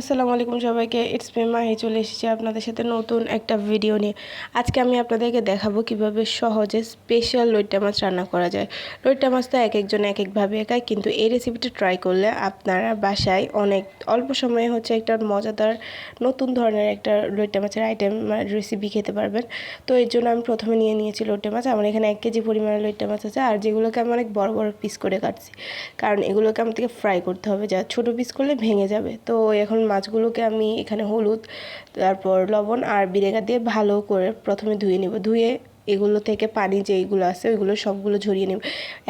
আসসালামু আলাইকুম সবাইকে। ইটস মি মাহি, চলে এসেছি আপনাদের সাথে নতুন একটা ভিডিও নিয়ে। আজকে আমি আপনাদেরকে দেখাবো কিভাবে সহজে স্পেশাল লইট্টা মাছ রান্না করা যায়। লইট্টা মাছ তো এক একজন এক একভাবে খায়, কিন্তু এই রেসিপিটা ট্রাই করলে আপনারা বাসায় অনেক অল্প সময়ে একটা মজাদার নতুন ধরনের একটা লইট্টা মাছের আইটেম রেসিপি খেতে পারবেন। তো এর জন্য আমি প্রথমে নিয়ে নিয়েছি লইট্টা মাছ। আমার এখানে 1 কেজি পরিমাণে লইট্টা মাছ আছে, আর যেগুলোকে আমি অনেক বড় বড় পিস করে কাটছি, কারণ এগুলোকে আমাদেরকে ফ্রাই করতে হবে, যা ছোটো পিস করলে ভেঙে যাবে। তো এখন মাছগুলোকে আমি এখানে হলুদ, তারপর লবণ আর ভিনেগার দিয়ে ভালো করে প্রথমে ধুয়ে নেব। ধুয়ে এগুলো থেকে পানি যেইগুলো আছে ওইগুলো সবগুলো ঝরিয়ে নেব।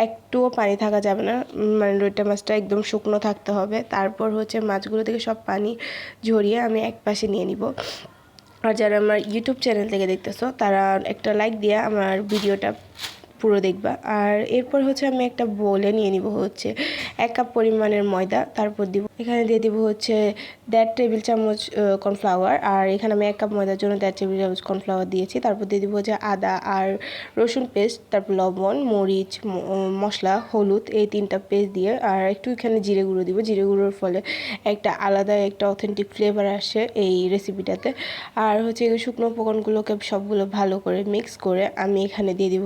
একটুও পানি থাকা যাবে না, মানে লইট্টা মাছটা একদম শুকনো থাকতে হবে। তারপর মাছগুলো থেকে সব পানি ঝরিয়ে আমি এক পাশে নিয়ে নিব। আর যারা আমার ইউটিউব চ্যানেল থেকে দেখতেছো তারা একটা লাইক দিয়ে আমার ভিডিওটা পুরো দেখবা। আর এরপর আমি একটা বোলে নিয়ে নিব 1 কাপ পরিমাণের ময়দা। তারপর এখানে দিয়ে দিব 1.5 টেবিল চামচ কর্নফ্লাওয়ার। আর এখানে আমি 1 কাপ ময়দার জন্য 1.5 টেবিল চামচ কর্নফ্লাওয়ার দিয়েছি। তারপর দিয়ে দিব আদা আর রসুন পেস্ট, তারপর লবণ, মরিচ মশলা, হলুদ, এই 3টা পেস্ট দিয়ে, আর একটু এখানে জিরে গুঁড়ো দিব। জিরে গুঁড়োর ফলে একটা আলাদা একটা অথেন্টিক ফ্লেভার আসে এই রেসিপিটাতে। আর শুকনো উপকরণগুলোকে সবগুলো ভালো করে মিক্স করে আমি এখানে দিয়ে দিব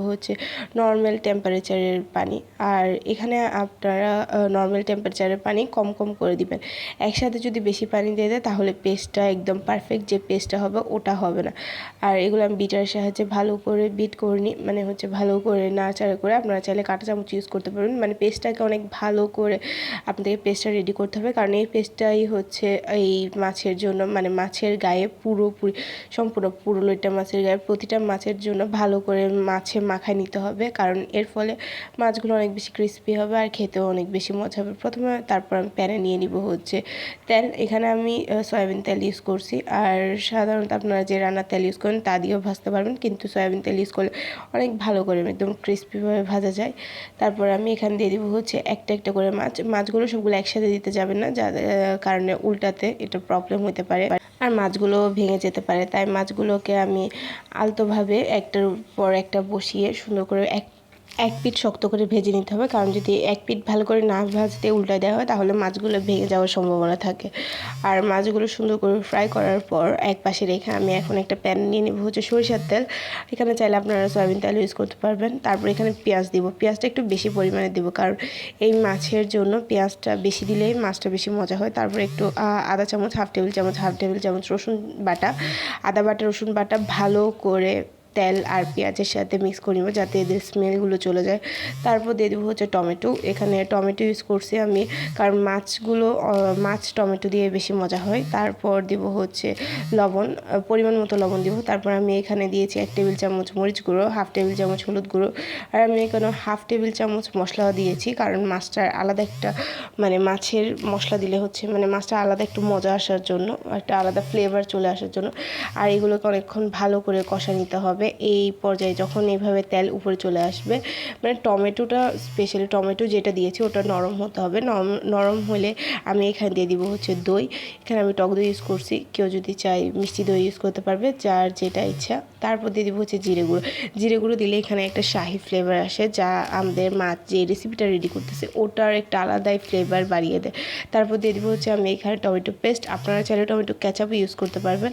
নর্মাল টেম্পারেচারের পানি। আর এখানে আপনারা নর্মাল টেম্পারেচারের পানি কম কম করে দিবেন। একসাথে যদি বেশি পানি দিয়ে দেয় তাহলে পেস্টটা একদম পারফেক্ট যে পেস্টটা হবে ওটা হবে না। আর এগুলো আমি বিটারের সাহায্যে ভালো করে বিট করে নিই, মানে ভালো করে নাড়াচাড়া করে। আপনারা চাইলে কাঁটা চামচ ইউজ করতে পারবেন। মানে পেস্টটাকে অনেক ভালো করে আপনাদেরকে পেস্টটা রেডি করতে হবে, কারণ এই পেস্টটাই এই মাছের জন্য, মানে মাছের গায়ে পুরোপুরি সম্পূর্ণ পুরো লইট্টা মাছের গায়ে প্রতিটা মাছের জন্য ভালো করে মাছে মাখায় নিতে হবে, কারণ এর ফলে মাছগুলো অনেক বেশি ক্রিস্পি হবে আর খেতেও অনেক বেশি মজা হবে। তারপর আমি প্যানে নিয়ে নিব তেল। এখানে আমি সয়াবিন তেল ইউজ করছি। আর সাধারণত আপনারা যে রান্নার তেল ইউজ করেন তা দিয়েও ভাজতে পারবেন, কিন্তু সয়াবিন তেল ইউজ করলে অনেক ভালো করে একদম ক্রিস্পিভাবে ভাজা যায়। তারপর আমি এখানে দিয়ে দিব একটা একটা করে মাছগুলো সবগুলো একসাথে দিতে যাবেন না, যার কারণে উল্টাতে এটা প্রবলেম হতে পারে আর মাছগুলো ভেঙে যেতে পারে। তাই মাছগুলোকে আমি আলতোভাবে একটার পর একটা বসিয়ে সুন্দর করে এক পিঠ শক্ত করে ভেজে নিতে হবে, কারণ যদি এক পিঠ ভালো করে না ভাজতে উল্টা দেওয়া হয় তাহলে মাছগুলো ভেঙে যাওয়ার সম্ভাবনা থাকে। আর মাছগুলো সুন্দর করে ফ্রাই করার পর এক পাশে রেখে আমি এখন একটা প্যান নিয়ে নেব সরিষার তেল। এখানে চাইলে আপনারা সয়াবিন তেল ইউজ করতে পারবেন। তারপর এখানে পেঁয়াজ দিব। পেঁয়াজটা একটু বেশি পরিমাণে দিব, কারণ এই মাছের জন্য পেঁয়াজটা বেশি দিলেই মাছটা বেশি মজা হয়। তারপর একটু আদা চামচ, হাফ টেবিল চামচ রসুন বাটা, আদা বাটা, রসুন বাটা ভালো করে তেল আর পেঁয়াজের সাথে মিক্স করে নেব, যাতে এদের স্মেলগুলো চলে যায়। তারপর দিয়ে দেবো টমেটো। এখানে টমেটো ইউজ করছি আমি, কারণ মাছ টমেটো দিয়ে বেশি মজা হয়। তারপর দিব লবণ, পরিমাণ মতো লবণ দিব। তারপর আমি এখানে দিয়েছি 1 টেবিল চামচ মরিচ গুঁড়ো, হাফ টেবিল চামচ হলুদ গুঁড়ো, আর আমি এখানে হাফ টেবিল চামচ মশলাও দিয়েছি, কারণ মাছটার আলাদা একটা, মানে মাছের মশলা দিলে মানে মাছটা আলাদা একটু মজা আসার জন্য, একটা আলাদা ফ্লেভার চলে আসার জন্য। আর এগুলোকে অনেকক্ষণ ভালো করে কষা নিতে হবে। এই পর্যায়ে যখন এইভাবে তেল উপরে চলে আসবে, মানে টমেটোটা, স্পেশালি টমেটো যেটা দিয়েছি ওটা নরম হতে হবে। নরম হলে আমি এখানে দিয়ে দিব দই। এখানে আমি টক দই ইউজ করছি, কেউ যদি চায় মিষ্টি দই ইউজ করতে পারবে, যার যেটা ইচ্ছা। তারপর দিয়ে দিব জিরে গুঁড়ো। জিরে গুঁড়ো দিলে এখানে একটা শাহি ফ্লেভার আসে, যা আমাদের মাছ যে রেসিপিটা রেডি করতেছে ওটার একটা আলাদাই ফ্লেভার বাড়িয়ে দেয়। তারপর দিয়ে দিব আমি এখানে টমেটো পেস্ট। আপনারা চাইলে টমেটো কেচাপ ইউজ করতে পারবেন।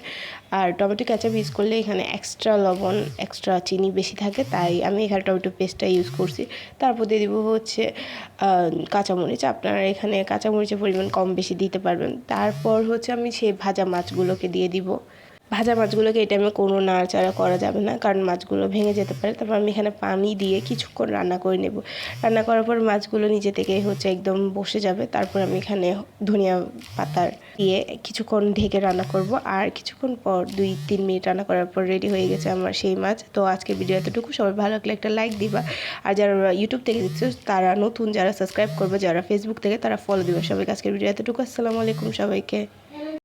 আর টমেটো কেচাপ ইউজ করলে এখানে এক্সট্রা লবণ, এক্সট্রা চিনি বেশি থাকে, তাই আমি এখানে টমেটো পেস্টটা ইউজ করছি। তারপর দিয়ে দিব কাঁচামরিচ। আপনারা এখানে কাঁচামরিচের পরিমাণ কম বেশি দিতে পারবেন। তারপর আমি সেই ভাজা মাছগুলোকে দিয়ে দিব। ভাজা মাছগুলোকে এই টাইমে কোনো নাড়াচাড়া করা যাবে না, কারণ মাছগুলো ভেঙে যেতে পারে। তারপর আমি এখানে পানি দিয়ে কিছুক্ষণ রান্না করে নেব। রান্না করার পর মাছগুলো নিজে থেকে একদম বসে যাবে। তারপর আমি এখানে ধনিয়া পাতা দিয়ে কিছুক্ষণ ঢেকে রান্না করব। আর কিছুক্ষণ পর 2-3 মিনিট রান্না করার পর রেডি হয়ে গেছে আমার সেই মাছ। তো আজকে ভিডিও এতটুকু। সবাই ভালো লাগলে একটা লাইক দিবা। আর যারা ইউটিউব থেকে দেখছো তারা নতুন, যারা সাবস্ক্রাইব করবে, যারা ফেসবুক থেকে তারা ফলো দিবে। সবাইকে আজকের ভিডিও এতটুকু। আসসালামু আলাইকুম সবাইকে।